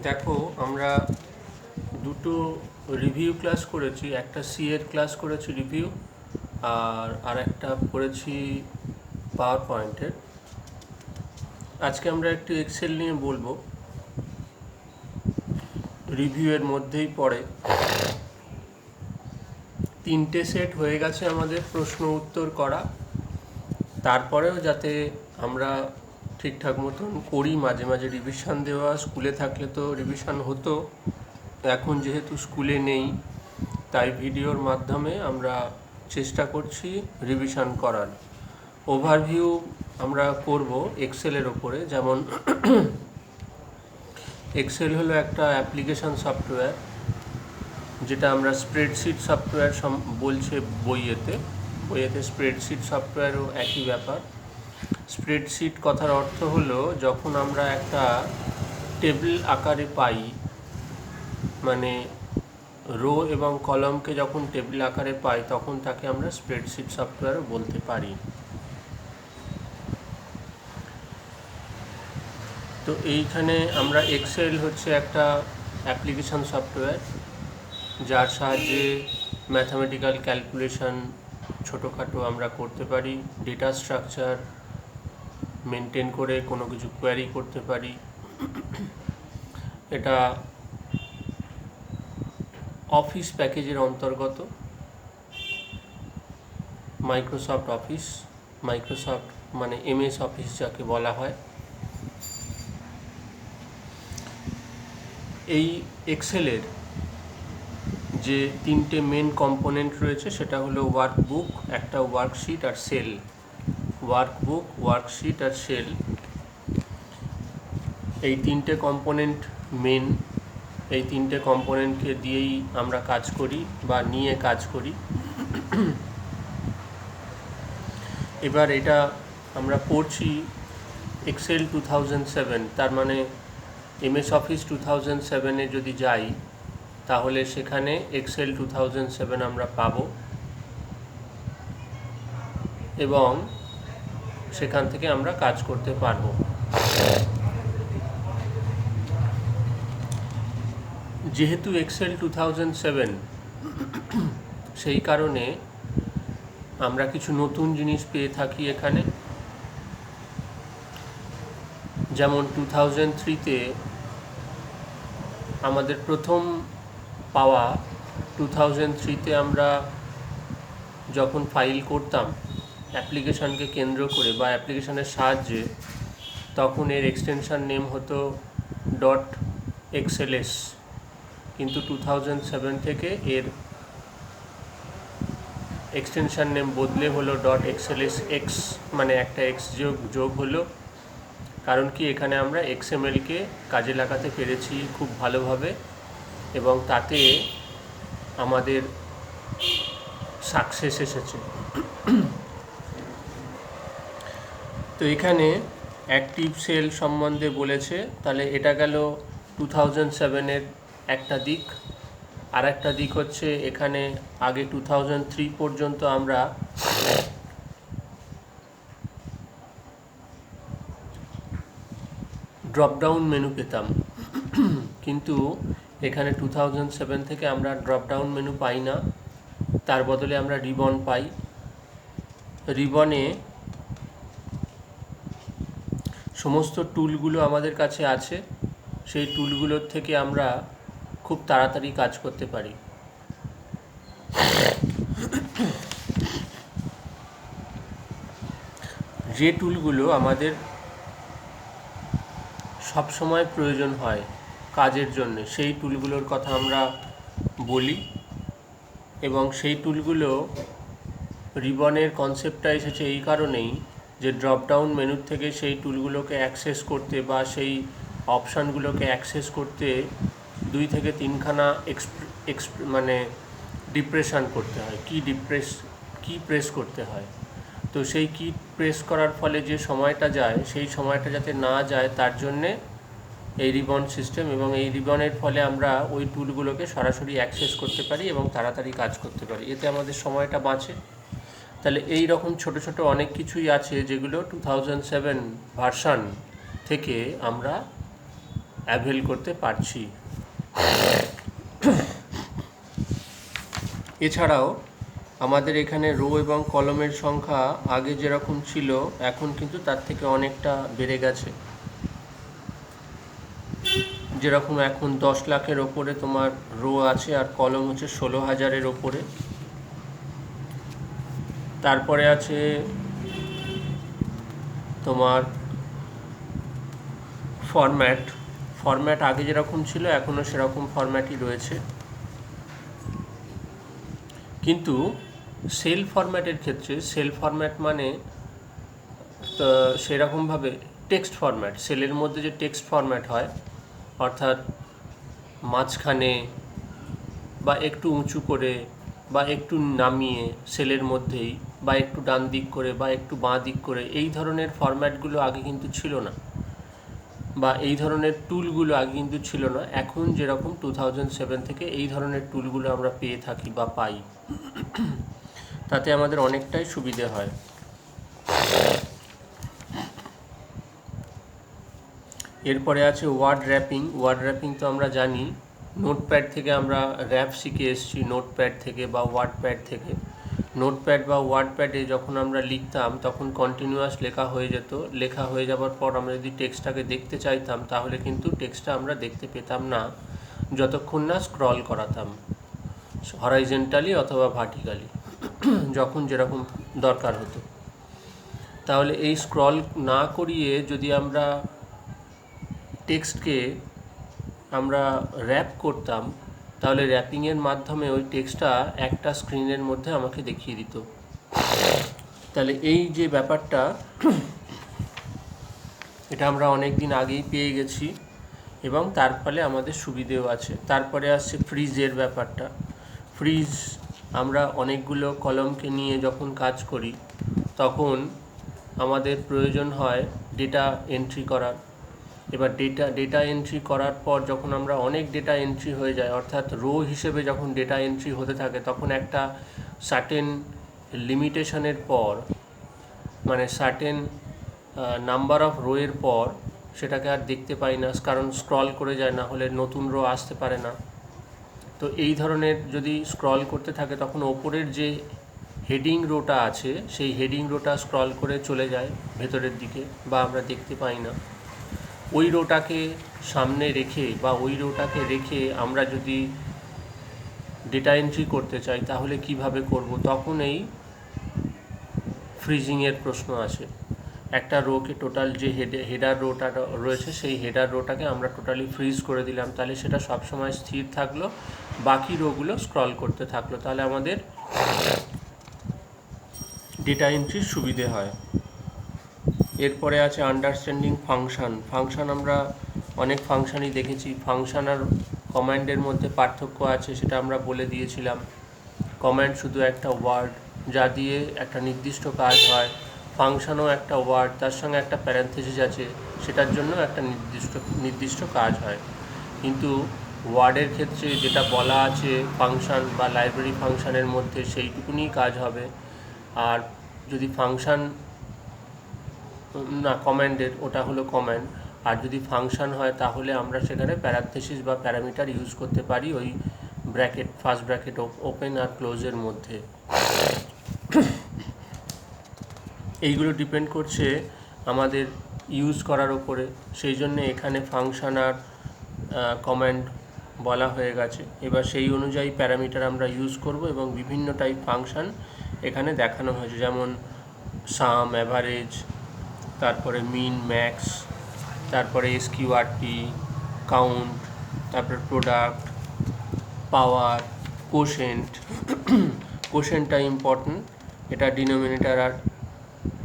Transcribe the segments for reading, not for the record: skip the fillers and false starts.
দেখো, আমরা দুটো রিভিউ ক্লাস করেছি। একটা সি এর ক্লাস করেছি রিভিউ, আর একটা করেছি পাওয়ার পয়েন্টের। আজকে আমরা একটু এক্সেল নিয়ে বলবো, রিভিউয়ের মধ্যেই পড়ে। তিনটে সেট হয়ে গেছে আমাদের প্রশ্ন উত্তর করা, তারপরেও যাতে আমরা ঠিকঠাক মতন করি, মাঝে মাঝে রিভিশন দেওয়া। স্কুলে থাকলে তো রিভিশন হতো, এখন যেহেতু স্কুলে নেই তাই ভিডিওর মাধ্যমে আমরা চেষ্টা করছি রিভিশন করার। ওভারভিউ আমরা করব এক্সেলের ওপরে। যেমন এক্সেল হলো একটা অ্যাপ্লিকেশন সফটওয়্যার, যেটা আমরা স্প্রেডশিট সফটওয়্যার বলছে বইয়েতে। স্প্রেডশিট সফটওয়্যারও একই ব্যাপার। স্প্রেডশিট কথার অর্থ হলো যখন আমরা একটা টেবিল আকারে পাই, মানে রো এবং কলামকে যখন টেবিল আকারে পাই তখন তাকে আমরা স্প্রেডশিট সফটওয়্যারও বলতে পারি। তো এইখানে আমরা এক্সেল হচ্ছে একটা অ্যাপ্লিকেশন সফটওয়্যার, যার সাহায্যে ম্যাথামেটিক্যাল ক্যালকুলেশন ছোটোখাটো আমরা করতে পারি, ডেটা স্ট্রাকচার মেনটেন করে কোনো কিছু কোয়ারি করতে পারি। এটা অফিস প্যাকেজের অন্তর্গত। মাইক্রোসফট অফিস, মাইক্রোসফট মানে এমএস অফিস যাকে বলা হয়। এই এক্সেলের যে তিনটে মেন কম্পোনেন্ট রয়েছে সেটা হলো ওয়ার্কবুক, একটা ওয়ার্কশিট আর সেল। ওয়ার্কবুক, ওয়ার্কশিট আর সেল, এই তিনটে কম্পোনেন্ট মেন। এই তিনটে কম্পোনেন্টকে দিয়েই আমরা কাজ করি বা নিয়ে কাজ করি। এবার এটা আমরা পড়ছি এক্সেল 2007, তার মানে এমএস অফিস 2007-এ যদি যাই তাহলে সেখানে এক্সেল 2007 আমরা পাব, এবং সেখান থেকে আমরা কাজ করতে পারবো। যেহেতু এক্সেল 2007, সেই কারণে আমরা কিছু নতুন জিনিস পেয়ে থাকি এখানে। যেমন 2003-তে আমাদের প্রথম পাওয়া, 2003-তে আমরা যখন ফাইল করতাম অ্যাপ্লিকেশানকে কেন্দ্র করে বা অ্যাপ্লিকেশানের সাহায্যে, তখন এর এক্সটেনশান নেম হতো .xls, কিন্তু 2007 থেকে এর এক্সটেনশান নেম বদলে হলো .xlsx, মানে একটা এক্স যোগ হলো। কারণ কি, এখানে আমরা XML-কে কাজে লাগাতে পেরেছি খুব ভালোভাবে, এবং তাতে আমাদের সাকসেস এসেছে। তো এখানে অ্যাক্টিভ সেল সম্বন্ধে বলেছে, তাহলে এটা গেল 2007-এর একটা দিক। আর একটা দিক হচ্ছে এখানে আগে 2003 পর্যন্ত আমরা ড্রপডাউন মেনু পেতাম, কিন্তু এখানে 2007 থেকে আমরা ড্রপডাউন মেনু পাই না, তার বদলে আমরা রিবন পাই। রিবনে সমস্ত টুলগুলো আমাদের কাছে আছে, সেই টুলগুলোর থেকে আমরা খুব তাড়াতাড়ি কাজ করতে পারি। যে টুলগুলো আমাদের সব সময় প্রয়োজন হয় কাজের জন্য, সেই টুলগুলোর কথা আমরা বলি, এবং সেই টুলগুলো রিবনের কনসেপ্টটা এসেছে এই কারণেই যে ড্রপডাউন মেনুর থেকে সেই টুলগুলোকে অ্যাক্সেস করতে বা সেই অপশানগুলোকে অ্যাক্সেস করতে 2 থেকে 3খানা মানে ডিপ্রেশন করতে হয়, কি প্রেস করতে হয়। তো সেই কি প্রেস করার ফলে যে সময়টা যায়, সেই সময়টা যাতে না যায় তার জন্যে এই রিবন সিস্টেম, এবং এই রিবনের ফলে আমরা ওই টুলগুলোকে সরাসরি অ্যাক্সেস করতে পারি এবং তাড়াতাড়ি কাজ করতে পারি, এতে আমাদের সময়টা বাঁচে। তাহলে এই রকম ছোট ছোট অনেক কিছুই আছে যেগুলো 2007 ভার্সন থেকে আমরা অ্যাভেল করতে পারছি। এছাড়াও আমাদের এখানে রো এবং কলমের সংখ্যা আগে যেরকম ছিল এখন কিন্তু তার থেকে অনেকটা বেড়ে গেছে। যেরকম এখন 10 লাখের ওপরে তোমার রো আছে আর কলম হচ্ছে 16,000-এর ওপরে। তারপরে আছে তোমার ফরম্যাট আগে যেরকম ছিল এখনও সেরকম ফরম্যাটই রয়েছে, কিন্তু সেল ফরম্যাটের ক্ষেত্রে সেল ফরম্যাট মানে তো সেরকমভাবে টেক্সট ফরম্যাট, সেলের মধ্যে যে টেক্সট ফরম্যাট হয় অর্থাৎ মাঝখানে বা একটু উঁচু করে বা একটু নামিয়ে সেলের মধ্যেই বা একটু ডান দিক করে বা একটু বাঁ দিক করে, এই ধরনের ফরম্যাটগুলো আগে কিন্তু ছিল না, বা এই ধরনের টুলগুলো আগে কিন্তু ছিল না। এখন যেরকম 2007 থেকে এই ধরনের টুলগুলো আমরা পেয়ে থাকি বা পাই, তাতে আমাদের অনেকটাই সুবিধে হয়। এরপরে আছে ওয়ার্ড র্যাপিং তো আমরা জানি, নোটপ্যাড থেকে আমরা র্যাপ শিখে এসেছি, নোটপ্যাড থেকে বা ওয়ার্ডপ্যাড থেকে। নোটপ্যাড বা ওয়ার্ডপ্যাডে যখন আমরা লিখতাম তখন কন্টিনিউয়াস লেখা হয়ে যেত, লেখা হয়ে যাওয়ার পর আমরা যদি টেক্সটটাকে দেখতে চাইতাম তাহলে কিন্তু টেক্সটটা আমরা দেখতে পেতাম না যতক্ষণ না স্ক্রল করাতাম, হরাইজেন্টালি অথবা ভার্টিক্যালি, যখন যেরকম দরকার হতো। তাহলে এই স্ক্রল না করিয়ে যদি আমরা টেক্সটকে আমরা র্যাপ করতাম তাহলে র্যাপিংয়ের মাধ্যমে ওই টেক্সটটা একটা স্ক্রিনের মধ্যে আমাকে দেখিয়ে দিত। তাহলে এই যে ব্যাপারটা, এটা আমরা অনেক দিন আগেই পেয়ে গেছি এবং তার ফলে আমাদের সুবিধেও আছে। তারপরে আসছে ফ্রিজের ব্যাপারটা। ফ্রিজ, আমরা অনেকগুলো কলমকে নিয়ে যখন কাজ করি তখন আমাদের প্রয়োজন হয় ডেটা এন্ট্রি করার। এবার ডেটা এন্ট্রি করার পর যখন আমরা অনেক ডেটা এন্ট্রি হয়ে যায়, অর্থাৎ রো হিসেবে যখন ডেটা এন্ট্রি হতে থাকে তখন একটা সার্টেন লিমিটেশনের পর, মানে সার্টেন নাম্বার অফ রোয়ের পর সেটাকে আর দেখতে পাই না, কারণ স্ক্রল করে যায়, না হলে নতুন রো আসতে পারে না। তো এই ধরনের যদি স্ক্রল করতে থাকে তখন ওপরের যে হেডিং রোটা আছে সেই হেডিং রোটা স্ক্রল করে চলে যায় ভেতরের দিকে বা আমরা দেখতে পাই না। ওই রোটাকে সামনে রেখে বা ওই রোটাকে রেখে আমরা যদি ডেটা এন্ট্রি করতে চাই তাহলে কিভাবে করব, তখন এই ফ্রিজিংয়ের প্রশ্ন আসে। একটা রোকে টোটাল যে হেডার রোটা রয়েছে সেই হেডার রোটাকে আমরা টোটালি ফ্রিজ করে দিলাম, তাহলে সেটা সবসময় স্থির থাকলো, বাকি রোগুলো স্ক্রল করতে থাকলো, তাহলে আমাদের ডেটা এন্ট্রির সুবিধে হয়। এরপরে আছে আন্ডারস্ট্যান্ডিং ফাংশন। আমরা অনেক ফাংশনই দেখেছি। ফাংশন আর কমান্ডের মধ্যে পার্থক্য আছে, সেটা আমরা বলে দিয়েছিলাম। কমান্ড শুধু একটা ওয়ার্ড যা দিয়ে একটা নির্দিষ্ট কাজ হয়, ফাংশনও একটা ওয়ার্ড, তার সঙ্গে একটা প্যারেনথেসিস আছে, সেটার জন্য একটা নির্দিষ্ট কাজ হয়। কিন্তু ওয়ার্ডের ক্ষেত্রে যেটা বলা আছে ফাংশন বা লাইব্রেরি ফাংশনের মধ্যে সেইটুকুনি কাজ হবে। আর যদি ফাংশন না, কমান্ডের ওটা হলো কমান্ড, আর যদি ফাংশন হয় তাহলে আমরা সেখানে প্যারানথেসিস বা প্যারামিটার ইউজ করতে পারি ওই ব্র্যাকেট, ফার্স্ট ব্র্যাকেট ওপেন আর ক্লোজের মধ্যে। এইগুলো ডিপেন্ড করছে আমাদের ইউজ করার ওপরে, সেই জন্য এখানে ফাংশন আর কমান্ড বলা হয়ে গেছে। এবার সেই অনুযায়ী প্যারামিটার আমরা ইউজ করব এবং বিভিন্ন টাইপ ফাংশন এখানে দেখানো হয়েছে, যেমন সাম, অ্যাভারেজ, তারপরে মিন, ম্যাক্স, তারপরে এসকিউআরটি, কাউন্ট, তারপরে প্রোডাক্ট, পাওয়ার, কোশেন্টটা ইম্পর্টেন্ট, এটা ডিনোমিনেটার আর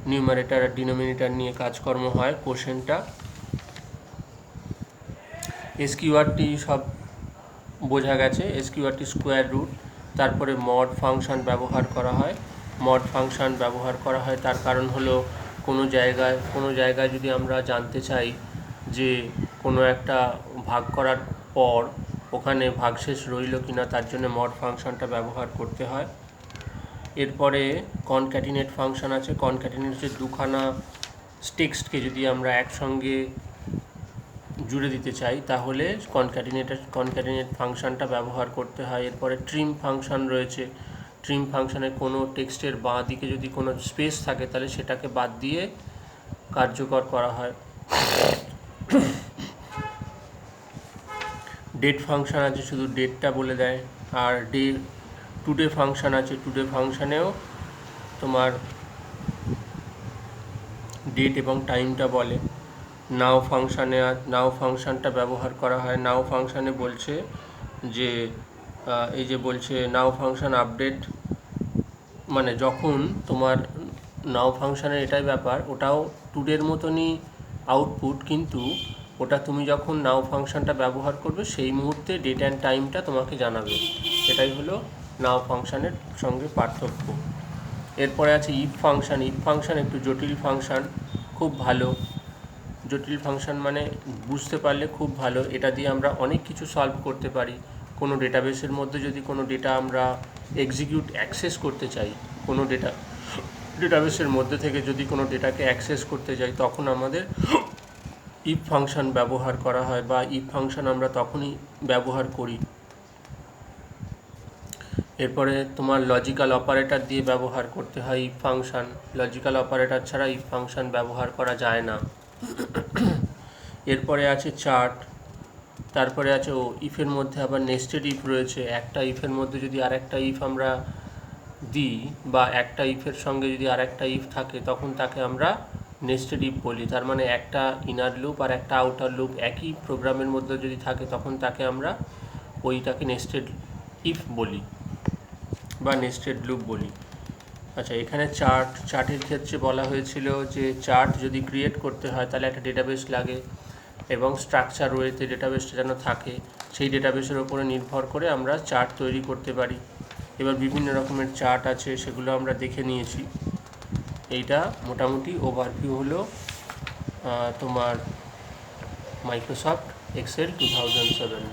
নিউমারেটার আর ডিনোমিনেটার নিয়ে কাজকর্ম হয় কোশেন্টটা। এসকিউআরটি সব বোঝা গেছে, এসকিউআরটি স্কোয়ার রুট। তারপরে মড ফাংশন ব্যবহার করা হয়। তার কারণ হলো কোনো জায়গায় যদি আমরা জানতে চাই যে কোনো একটা ভাগ করার পর ওখানে ভাগশেষ রইল কিনা, তার জন্য মড ফাংশনটা ব্যবহার করতে হয়। এরপরে কনক্যাটিনেট ফাংশন আছে। কনক্যাটিনেট হচ্ছে দুখানা টেক্সটকে যদি আমরা একসঙ্গে জুড়ে দিতে চাই তাহলে কনক্যাটিনেট ফাংশনটা ব্যবহার করতে হয়। এরপরে ট্রিম ফাংশন রয়েছে। ট্রিম ফাংশনে কোনো টেক্সটের বাঁ দিকে যদি কোনো স্পেস থাকে তাহলে সেটাকে বাদ দিয়ে কার্যকর করা হয়। ডেট ফাংশন আছে, শুধু ডেটটা বলে দেয়। আর টুডে ফাংশন আছে, টুডে ফাংশনেও তোমার ডেট এবং টাইমটা বলে। নাও ফাংশনটা ব্যবহার করা হয়। নাও ফাংশনে বলছে যে এই যে বলছে নাও ফাংশন আপডেট, মানে যখন তোমার নাও ফাংশনের এটাই ব্যাপার, ওটাও টুডের মতনই আউটপুট, কিন্তু ওটা তুমি যখন নাও ফাংশনটা ব্যবহার করবে সেই মুহূর্তে ডেট অ্যান্ড টাইমটা তোমাকে জানাবে। এটাই হলো নাও ফাংশনের সঙ্গে পার্থক্য। এরপরে আছে ইফ ফাংশন। ইফ ফাংশন একটু জটিল ফাংশন, খুব ভালো। জটিল ফাংশন মানে বুঝতে পারলে খুব ভালো। এটা দিয়ে আমরা অনেক কিছু সলভ করতে পারি। কোনো ডেটাবেসের মধ্যে যদি কোনো ডেটা আমরা অ্যাক্সেস করতে চাই, কোনো ডেটাবেসের মধ্যে থেকে যদি কোনো ডেটাকে অ্যাক্সেস করতে চাই, তখন আমাদের ইফ ফাংশন ব্যবহার করা হয়, বা ইফ ফাংশন আমরা তখনই ব্যবহার করি। এরপরে তোমার লজিক্যাল অপারেটর দিয়ে ব্যবহার করতে হয় ইফ ফাংশন। লজিক্যাল অপারেটর ছাড়া ইফ ফাংশন ব্যবহার করা যায় না। এরপরে আছে চার্ট। তারপরে আছে ইফের মধ্যে আবার নেস্টেড ইফ রয়েছে। একটা ইফের মধ্যে যদি আরেকটা ইফ আমরা দিই, বা একটা ইফের সঙ্গে যদি আরেকটা ইফ থাকে, তখন তাকে আমরা নেস্টেড ইফ বলি। তার মানে একটা ইনার লুপ আর একটা আউটার লুপ একই প্রোগ্রামের মধ্যে যদি থাকে, তখন তাকে আমরা ওইটাকে নেস্টেড ইফ বলি বা নেস্টেড লুপ বলি। আচ্ছা, এখানে চার্টের ক্ষেত্রে বলা হয়েছিল যে চার্ট যদি ক্রিয়েট করতে হয় তাহলে একটা ডেটাবেস লাগে, এবং স্ট্রাকচার ওয়েতে ডেটাবেসটা যেন থাকে, সেই ডেটাবেসের ওপরে নির্ভর করে আমরা চার্ট তৈরি করতে পারি। এবার বিভিন্ন রকমের চার্ট আছে, সেগুলো আমরা দেখে নিয়েছি। এইটা মোটামুটি ওভারভিউ হলো তোমার মাইক্রোসফট এক্সেল 2007।